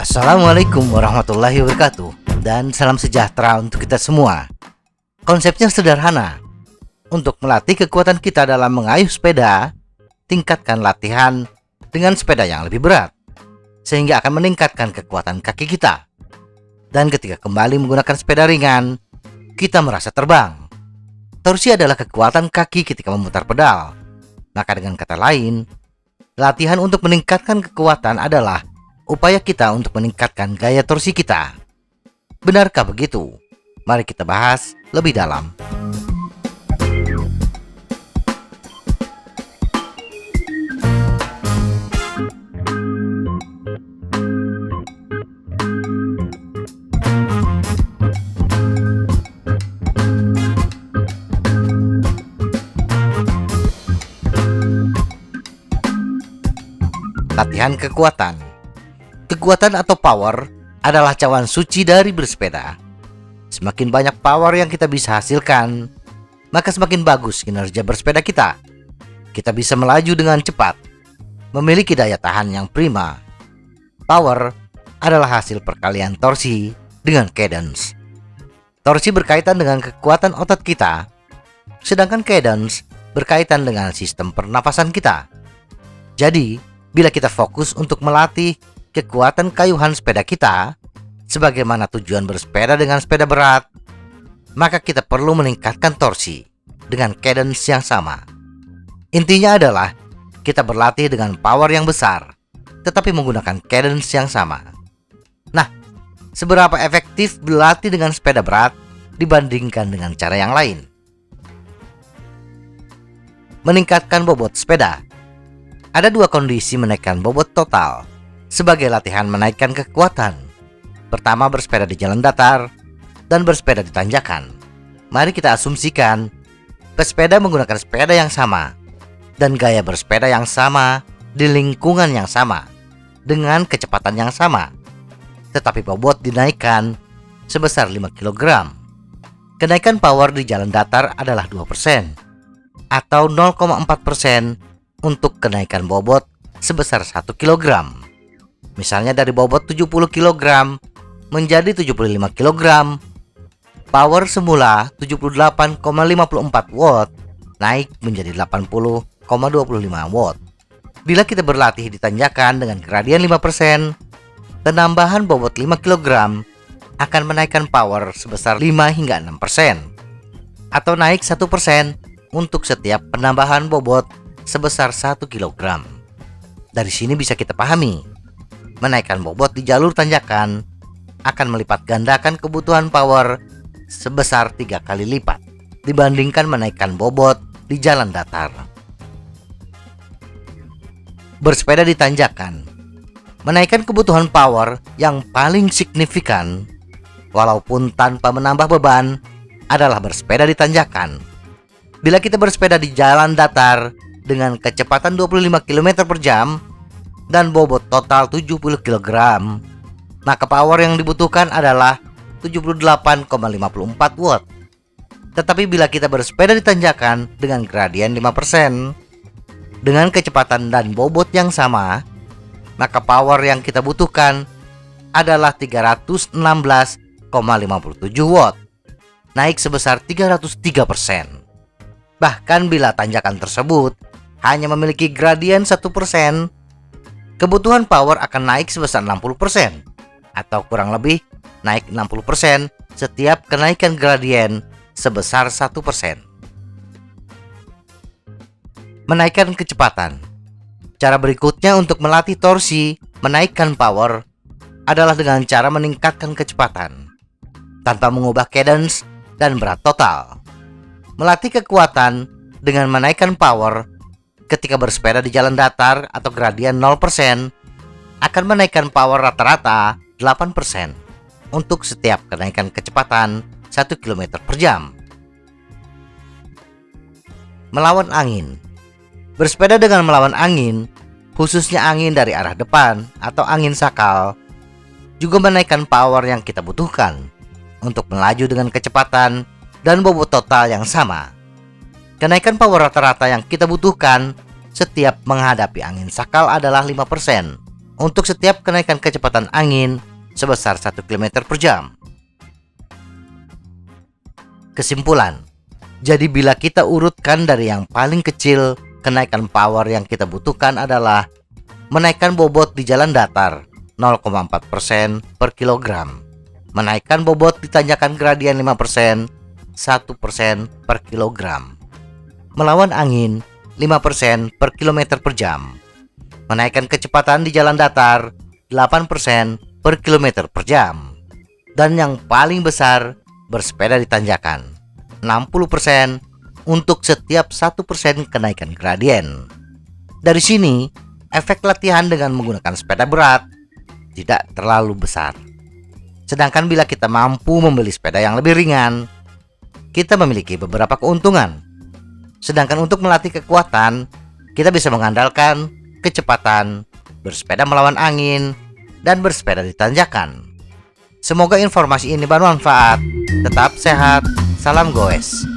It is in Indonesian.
Assalamualaikum warahmatullahi wabarakatuh, dan salam sejahtera untuk kita semua. Konsepnya sederhana. Untuk melatih kekuatan kita dalam mengayuh sepeda, tingkatkan latihan dengan sepeda yang lebih berat, sehingga akan meningkatkan kekuatan kaki kita. Dan ketika kembali menggunakan sepeda ringan, kita merasa terbang. Torsi adalah kekuatan kaki ketika memutar pedal. Maka dengan kata lain, latihan untuk meningkatkan kekuatan adalah upaya kita untuk meningkatkan gaya torsi kita. Benarkah begitu? Mari kita bahas lebih dalam. Latihan kekuatan. Kekuatan atau power adalah cawan suci dari bersepeda. Semakin banyak power yang kita bisa hasilkan, maka semakin bagus kinerja bersepeda kita. Kita bisa melaju dengan cepat, memiliki daya tahan yang prima. Power adalah hasil perkalian torsi dengan cadence. Torsi berkaitan dengan kekuatan otot kita, sedangkan cadence berkaitan dengan sistem pernapasan kita. Jadi, bila kita fokus untuk melatih kekuatan kayuhan sepeda kita, sebagaimana tujuan bersepeda dengan sepeda berat, maka kita perlu meningkatkan torsi dengan cadence yang sama. Intinya adalah kita berlatih dengan power yang besar, tetapi menggunakan cadence yang sama. Nah, seberapa efektif berlatih dengan sepeda berat dibandingkan dengan cara yang lain? Meningkatkan bobot sepeda. Ada dua kondisi menaikkan bobot total sebagai latihan menaikkan kekuatan. Pertama, bersepeda di jalan datar dan bersepeda di tanjakan. Mari kita asumsikan pesepeda menggunakan sepeda yang sama dan gaya bersepeda yang sama di lingkungan yang sama dengan kecepatan yang sama, tetapi bobot dinaikkan sebesar 5 kg. Kenaikan power di jalan datar adalah 2% atau 0,4% untuk kenaikan bobot sebesar 1 kg. Misalnya dari bobot 70 kg menjadi 75 kg, power semula 78,54 watt naik menjadi 80,25 watt. Bila kita berlatih di tanjakan dengan gradien 5%, penambahan bobot 5 kg akan menaikkan power sebesar 5 hingga 6%, atau naik 1% untuk setiap penambahan bobot sebesar 1 kg. Dari sini bisa kita pahami, menaikkan bobot di jalur tanjakan akan melipat gandakan kebutuhan power sebesar 3 kali lipat dibandingkan menaikkan bobot di jalan datar. Bersepeda di tanjakan menaikkan kebutuhan power yang paling signifikan, walaupun tanpa menambah beban, adalah bersepeda di tanjakan. Bila kita bersepeda di jalan datar dengan kecepatan 25 km per jam dan bobot total 70 kg, maka power yang dibutuhkan adalah 78,54 watt. Tetapi bila kita bersepeda di tanjakan dengan gradien 5% dengan kecepatan dan bobot yang sama, maka power yang kita butuhkan adalah 316,57 watt, naik sebesar 303%. Bahkan bila tanjakan tersebut hanya memiliki gradien 1%, kebutuhan power akan naik sebesar 60%, atau kurang lebih naik 60% setiap kenaikan gradien sebesar 1%. Menaikkan kecepatan. Cara berikutnya untuk melatih torsi menaikkan power adalah dengan cara meningkatkan kecepatan tanpa mengubah cadence dan berat total. Melatih kekuatan dengan menaikkan power ketika bersepeda di jalan datar atau gradien 0% akan menaikkan power rata-rata 8% untuk setiap kenaikan kecepatan 1 km per jam. Melawan angin. Bersepeda dengan melawan angin, khususnya angin dari arah depan atau angin sakal, juga menaikkan power yang kita butuhkan untuk melaju dengan kecepatan dan bobot total yang sama. Kenaikan power rata-rata yang kita butuhkan setiap menghadapi angin sakal adalah 5% untuk setiap kenaikan kecepatan angin sebesar 1 km per jam. Kesimpulan, jadi bila kita urutkan dari yang paling kecil, kenaikan power yang kita butuhkan adalah menaikkan bobot di jalan datar 0,4% per kilogram, menaikkan bobot di tanjakan gradien 5% 1% per kilogram, melawan angin 5% per kilometer per jam, menaikkan kecepatan di jalan datar 8% per kilometer per jam, dan yang paling besar, bersepeda di tanjakan 60% untuk setiap 1% kenaikan gradien. Dari sini, efek latihan dengan menggunakan sepeda berat tidak terlalu besar. Sedangkan bila kita mampu membeli sepeda yang lebih ringan, kita memiliki beberapa keuntungan. Sedangkan untuk melatih kekuatan, kita bisa mengandalkan kecepatan, bersepeda melawan angin, dan bersepeda di tanjakan. Semoga informasi ini bermanfaat. Tetap sehat, salam goes.